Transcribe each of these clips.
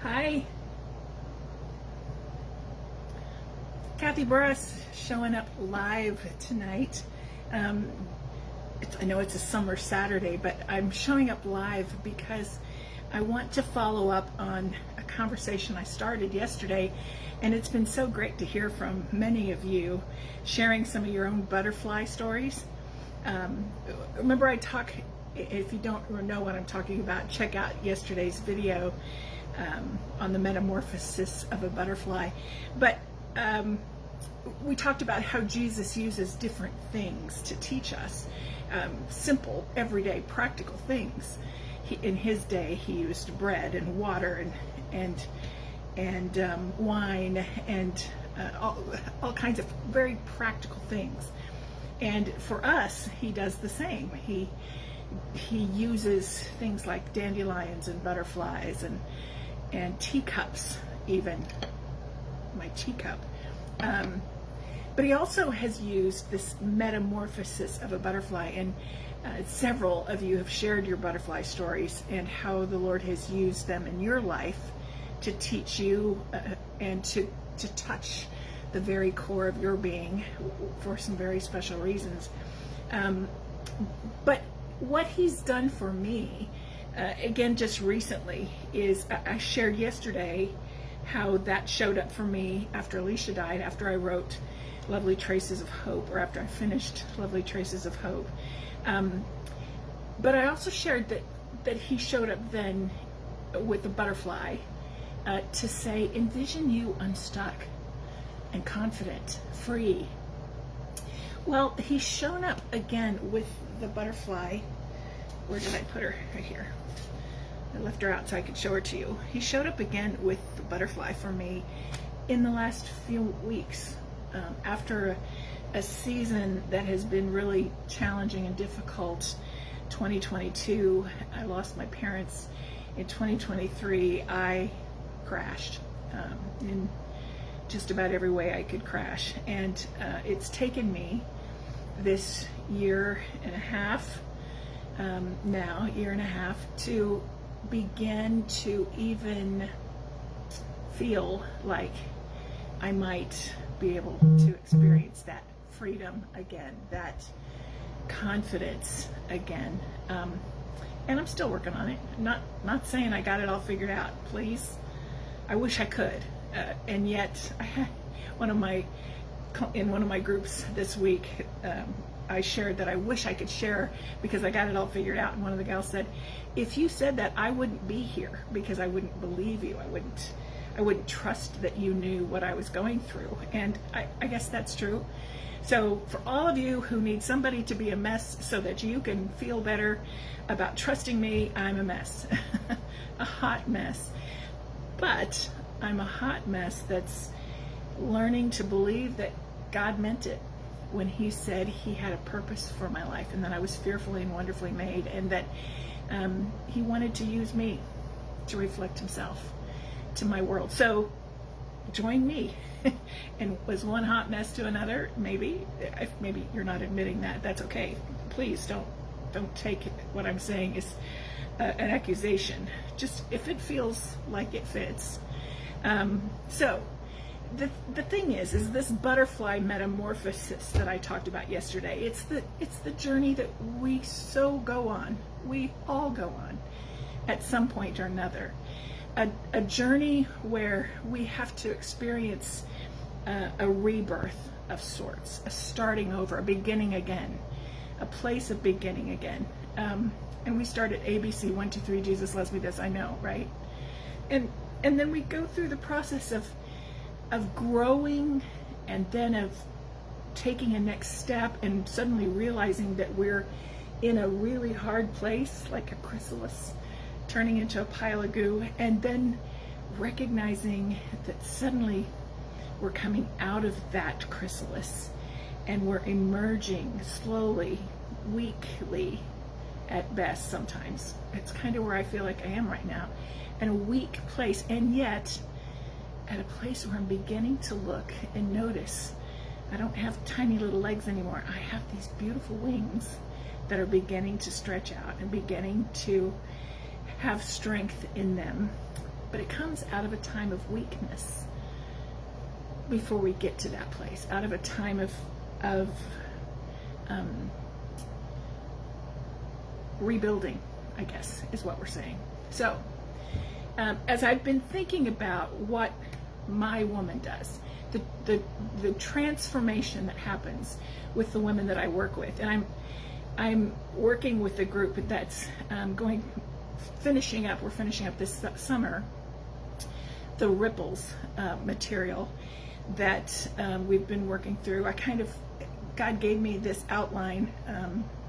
Hi, Kathy Burris showing up live tonight. I know it's a summer Saturday, but I'm showing up live because I want to follow up on a conversation I started yesterday, and it's been so great to hear from many of you sharing some of your own butterfly stories. Remember, if you don't know what I'm talking about, check out yesterday's video on the metamorphosis of a butterfly. But we talked about how Jesus uses different things to teach us, simple, everyday, practical things. In his day, he used bread and water and wine and all kinds of very practical things. And for us, he does the same. He uses things like dandelions and butterflies and teacups, even my teacup. But he also has used this metamorphosis of a butterfly, and several of you have shared your butterfly stories and how the Lord has used them in your life to teach you and to touch the very core of your being for some very special reasons. But what he's done for me, again, just recently, is I shared yesterday how that showed up for me after Alicia died, after I wrote Lovely Traces of Hope, or after I finished Lovely Traces of Hope. But I also shared that he showed up then with the butterfly to say, envision you unstuck and confident, free. Well, he's shown up again with the butterfly. Where did I put her? Right here. I left her out so I could show her to you. He showed up again with the butterfly for me in the last few weeks, after a season that has been really challenging and difficult. 2022, I lost my parents. In 2023, I crashed in just about every way I could crash. And it's taken me this year and a half, to begin to even feel like I might be able to experience that freedom again, that confidence again. And I'm still working on it. Not saying I got it all figured out, please. I wish I could. And yet I had in one of my groups this week, I shared that I wish I could share because I got it all figured out. And one of the gals said, if you said that, I wouldn't be here because I wouldn't believe you. I wouldn't trust that you knew what I was going through. And I guess that's true. So for all of you who need somebody to be a mess so that you can feel better about trusting me, I'm a mess, a hot mess. But I'm a hot mess that's learning to believe that God meant it when he said he had a purpose for my life, and that I was fearfully and wonderfully made, and that he wanted to use me to reflect himself to my world. So join me. And was one hot mess to another? Maybe you're not admitting that. That's okay. Please don't take what I'm saying as an accusation. Just if it feels like it fits. So the thing is this butterfly metamorphosis that I talked about yesterday. It's the journey that we so go on. We all go on at some point or another. A journey where we have to experience a rebirth of sorts, a starting over, a beginning again, a place of beginning again. And we start at ABC, 1, 2, 3, Jesus loves me, this I know, right? And then we go through the process of growing, and then of taking a next step and suddenly realizing that we're in a really hard place, like a chrysalis turning into a pile of goo, and then recognizing that suddenly we're coming out of that chrysalis and we're emerging slowly, weakly at best sometimes. It's kind of where I feel like I am right now, in a weak place, and yet at a place where I'm beginning to look and notice I don't have tiny little legs anymore. I have these beautiful wings that are beginning to stretch out and beginning to have strength in them but it comes out of a time of weakness before we get to that place, out of a time of rebuilding, I guess is what we're saying. So as I've been thinking about what my woman does, the transformation that happens with the women that I work with, and I'm working with a group that's we're finishing up this summer the ripples material that we've been working through. God gave me this outline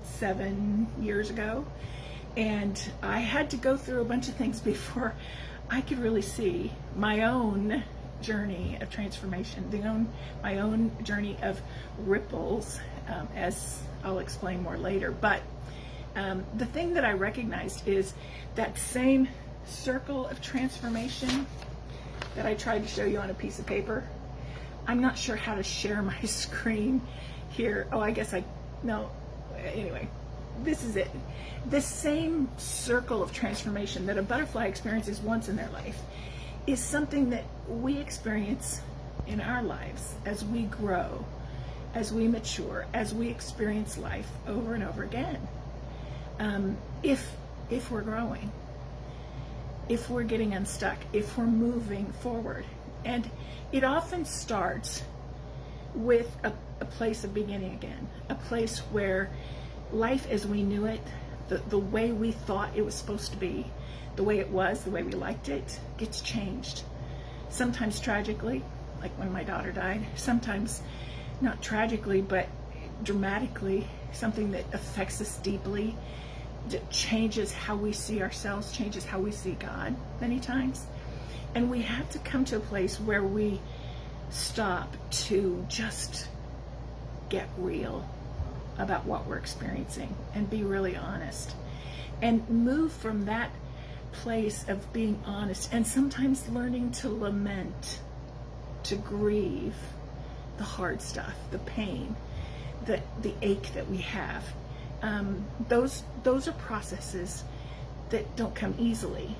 7 years ago, and I had to go through a bunch of things before I could really see my own journey of transformation, my own journey of ripples, as I'll explain more later. But the thing that I recognized is that same circle of transformation that I tried to show you on a piece of paper. I'm not sure how to share my screen here. Oh, I guess no. Anyway, this is it. This same circle of transformation that a butterfly experiences once in their life is something that we experience in our lives as we grow, as we mature, as we experience life over and over again. If we're growing, if we're getting unstuck, if we're moving forward. And it often starts with a place of beginning again, a place where life as we knew it, the way we thought it was supposed to be, the way it was, the way we liked it, gets changed. Sometimes tragically, like when my daughter died, sometimes not tragically, but dramatically, something that affects us deeply, that changes how we see ourselves, changes how we see God many times. And we have to come to a place where we stop to just get real about what we're experiencing and be really honest and move from that place of being honest and sometimes learning to lament, to grieve the hard stuff, the pain, the ache that we have. Those are processes that don't come easily.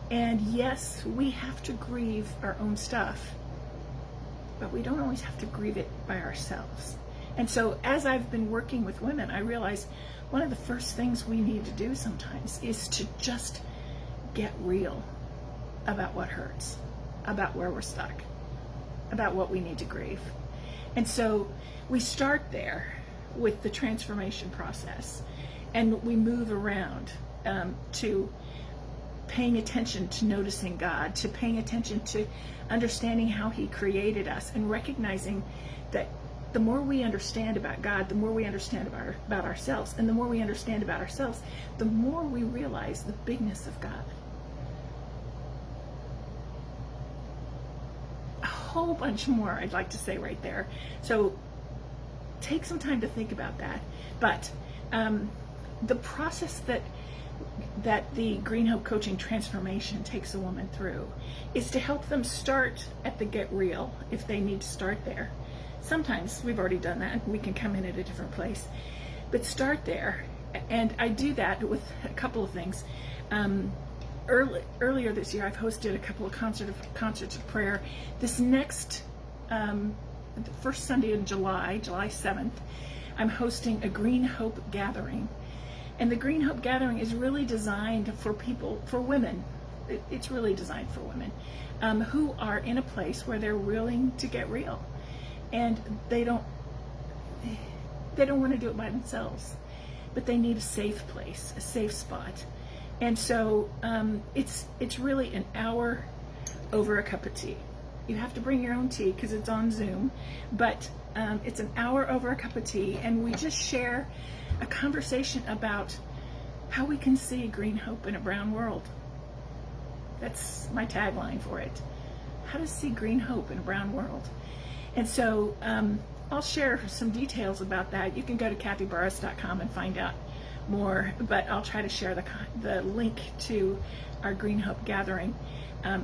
And yes, we have to grieve our own stuff, but we don't always have to grieve it by ourselves. And so as I've been working with women, I realize one of the first things we need to do sometimes is to just get real about what hurts, about where we're stuck, about what we need to grieve. And so we start there with the transformation process, and we move around to paying attention to noticing God, to paying attention to understanding how He created us, and recognizing that the more we understand about God, the more we understand about ourselves, and the more we understand about ourselves, the more we realize the bigness of God. A whole bunch more I'd like to say right there. So take some time to think about that. But the process that the Green Hope Coaching Transformation takes a woman through is to help them start at the get real if they need to start there. Sometimes we've already done that. We can come in at a different place. But start there. And I do that with a couple of things. Earlier this year, I've hosted a couple of concerts of prayer. This next, the first Sunday in July 7th, I'm hosting a Green Hope Gathering. And the Green Hope Gathering is really designed for people, for women. It's really designed for women who are in a place where they're willing to get real. And they don't want to do it by themselves, but they need a safe place, a safe spot. And so it's really an hour over a cup of tea. You have to bring your own tea because it's on Zoom, but it's an hour over a cup of tea, and we just share a conversation about how we can see green hope in a brown world. That's my tagline for it. How to see green hope in a brown world. And so I'll share some details about that. You can go to kathyburris.com and find out more, but I'll try to share the link to our Green Hope Gathering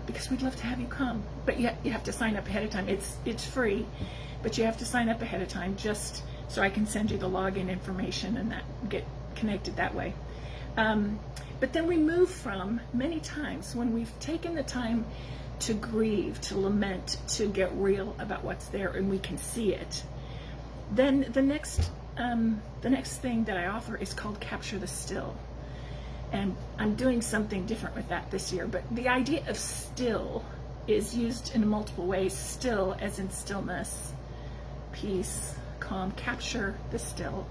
because we'd love to have you come. But you have to sign up ahead of time. It's free, but you have to sign up ahead of time just so I can send you the login information and get connected that way. But then we move from, many times when we've taken the time to grieve, to lament, to get real about what's there, and we can see it, then the next thing that I offer is called Capture the Still. And I'm doing something different with that this year. But the idea of still is used in multiple ways. Still as in stillness, peace, calm, capture the still.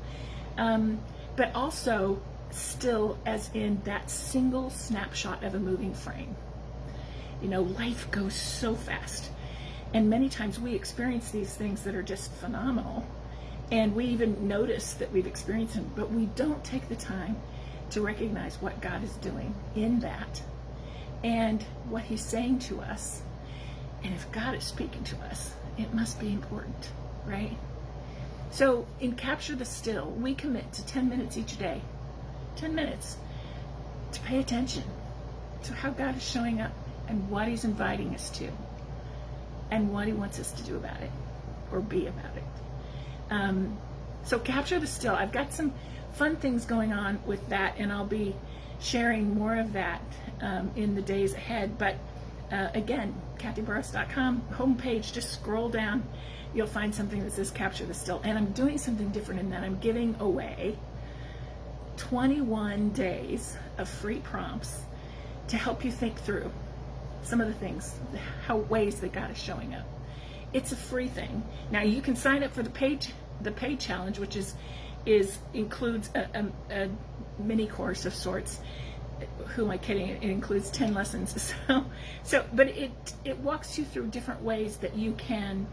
But also still as in that single snapshot of a moving frame. You know, life goes so fast. And many times we experience these things that are just phenomenal. And we even notice that we've experienced them, but we don't take the time to recognize what God is doing in that and what he's saying to us. And if God is speaking to us, it must be important, right? So in Capture the Still, we commit to 10 minutes each day, 10 minutes to pay attention to how God is showing up and what he's inviting us to and what he wants us to do about it or be about it. So Capture the Still. I've got some fun things going on with that, and I'll be sharing more of that in the days ahead. But again, KathyBarros.com homepage, just scroll down, you'll find something that says Capture the Still. And I'm doing something different in that I'm giving away 21 days of free prompts to help you think through some of the things, how ways that God is showing up. It's a free thing. Now you can sign up for the paid challenge, which includes a mini course of sorts. Who am I kidding? It includes 10 lessons. But it walks you through different ways that you can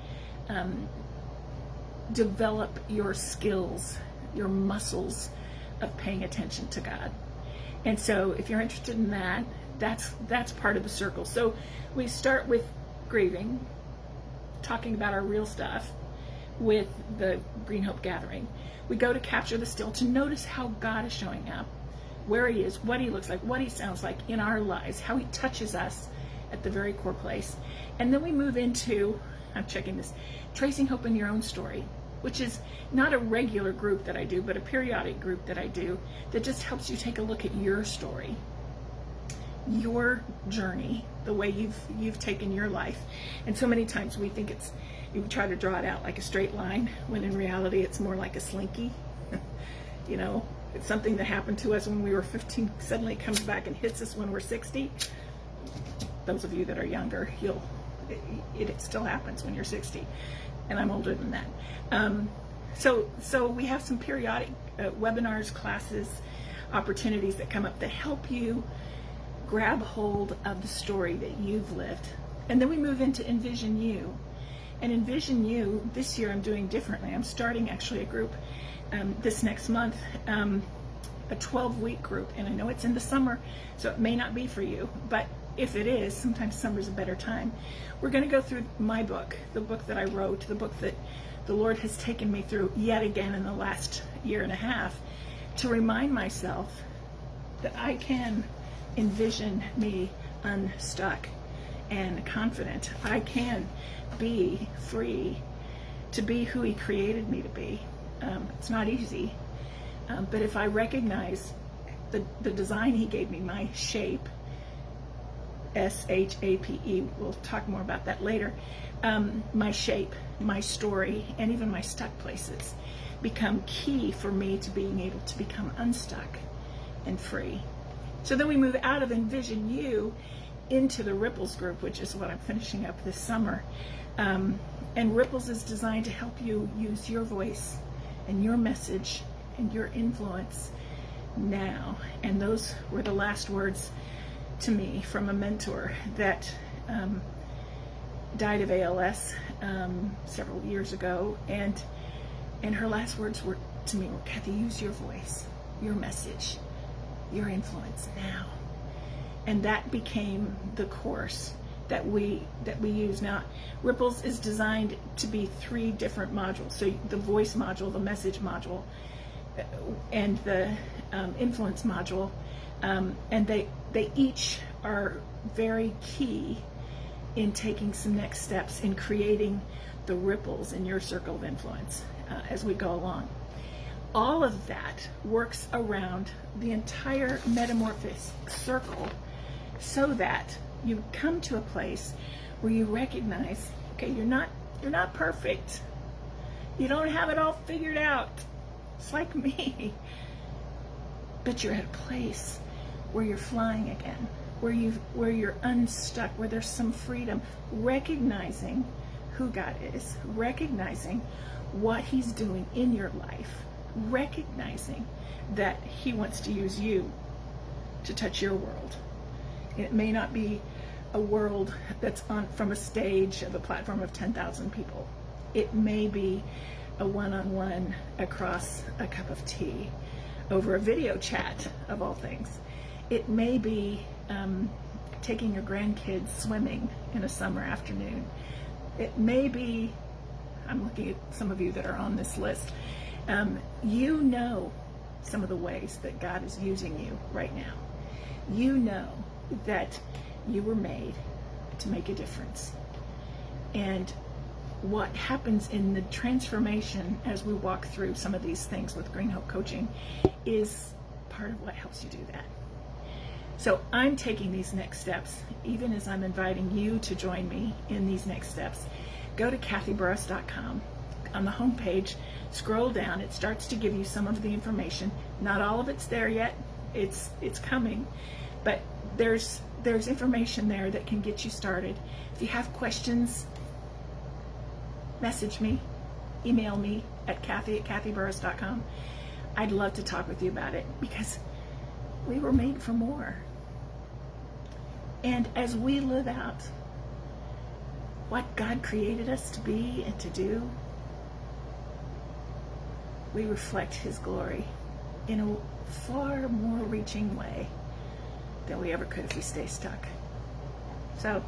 develop your skills, your muscles of paying attention to God. And so if you're interested in that, that's part of the circle. So we start with grieving, talking about our real stuff with the Green Hope Gathering. We go to Capture the Still to notice how God is showing up, where he is, what he looks like, what he sounds like in our lives, how he touches us at the very core place. And then we move into, I'm checking this, Tracing Hope in Your Own Story, which is not a regular group that I do, but a periodic group that I do that just helps you take a look at your story, your journey, the way you've taken your life. And so many times we think you try to draw it out like a straight line, when in reality it's more like a slinky. You know, it's something that happened to us when we were 15, suddenly comes back and hits us when we're 60. Those of you that are younger, it still happens when you're 60, and I'm older than that. So we have some periodic webinars, classes, opportunities that come up that help you grab hold of the story that you've lived. And then we move into Envision You. And Envision You, this year I'm doing differently. I'm starting actually a group this next month, a 12-week group. And I know it's in the summer, so it may not be for you. But if it is, sometimes summer's a better time. We're going to go through my book, the book that I wrote, the book that the Lord has taken me through yet again in the last year and a half, to remind myself that I can envision me unstuck and confident. I can be free to be who he created me to be. It's not easy, but if I recognize the design he gave me, my shape, SHAPE, we'll talk more about that later, my shape, my story, and even my stuck places become key for me to being able to become unstuck and free. So then we move out of Envision You into the Ripples group, which is what I'm finishing up this summer. And Ripples is designed to help you use your voice and your message and your influence now. And those were the last words to me from a mentor that died of ALS several years ago. And her last words were to me were, Kathy, use your voice, your message, your influence now. And that became the course that we use now. Ripples is designed to be 3 different modules. So the voice module, the message module, and the influence module, and they each are very key in taking some next steps in creating the ripples in your circle of influence as we go along. all of that works around the entire metamorphosis circle, so that you come to a place where you recognize, okay, you're not perfect. You don't have it all figured out. It's like me. But you're at a place where you're flying again, where you're unstuck, where there's some freedom, recognizing who God is, recognizing what he's doing in your life, recognizing that he wants to use you to touch your world. It may not be a world that's on from a stage of a platform of 10,000 people. It may be a one-on-one across a cup of tea over a video chat, of all things. It may be taking your grandkids swimming in a summer afternoon. It may be, I'm looking at some of you that are on this list, you know some of the ways that God is using you right now. You know that you were made to make a difference. And what happens in the transformation as we walk through some of these things with Green Hope Coaching is part of what helps you do that. So I'm taking these next steps, even as I'm inviting you to join me in these next steps. Go to kathyburris.com. On the homepage, scroll down. It starts to give you some of the information. Not all of it's there yet. It's coming, but there's information there that can get you started. If you have questions, message me, email me at kathy@kathyburris.com. I'd love to talk with you about it, because we were made for more. And as we live out what God created us to be and to do, we reflect his glory in a far more reaching way than we ever could if we stay stuck. So,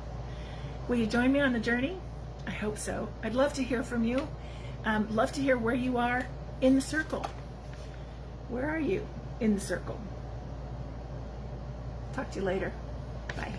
will you join me on the journey? I hope so. I'd love to hear from you. Love to hear where you are in the circle. Where are you in the circle? Talk to you later. Bye.